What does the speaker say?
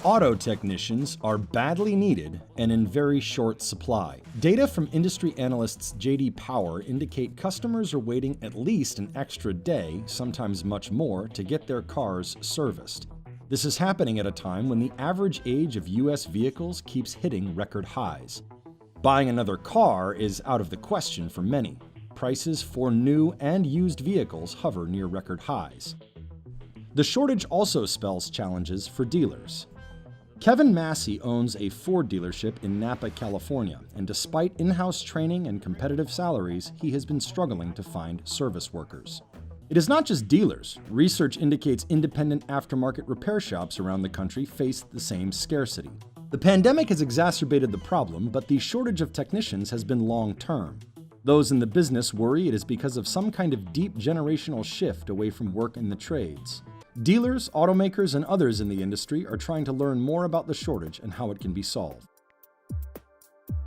Auto technicians are badly needed and in very short supply. Data from industry analysts J.D. Power indicate customers are waiting at least an extra day, sometimes much more, to get their cars serviced. This is happening at a time when the average age of U.S. vehicles keeps hitting record highs. Buying another car is out of the question for many. Prices for new and used vehicles hover near record highs. The shortage also spells challenges for dealers. Kevin Massey owns a Ford dealership in Napa, California, and despite in-house training and competitive salaries, he has been struggling to find service workers. It is not just dealers. Research indicates independent aftermarket repair shops around the country face the same scarcity. The pandemic has exacerbated the problem, but the shortage of technicians has been long-term. Those in the business worry it is because of some kind of deep generational shift away from work in the trades. Dealers, automakers, and others in the industry are trying to learn more about the shortage and how it can be solved.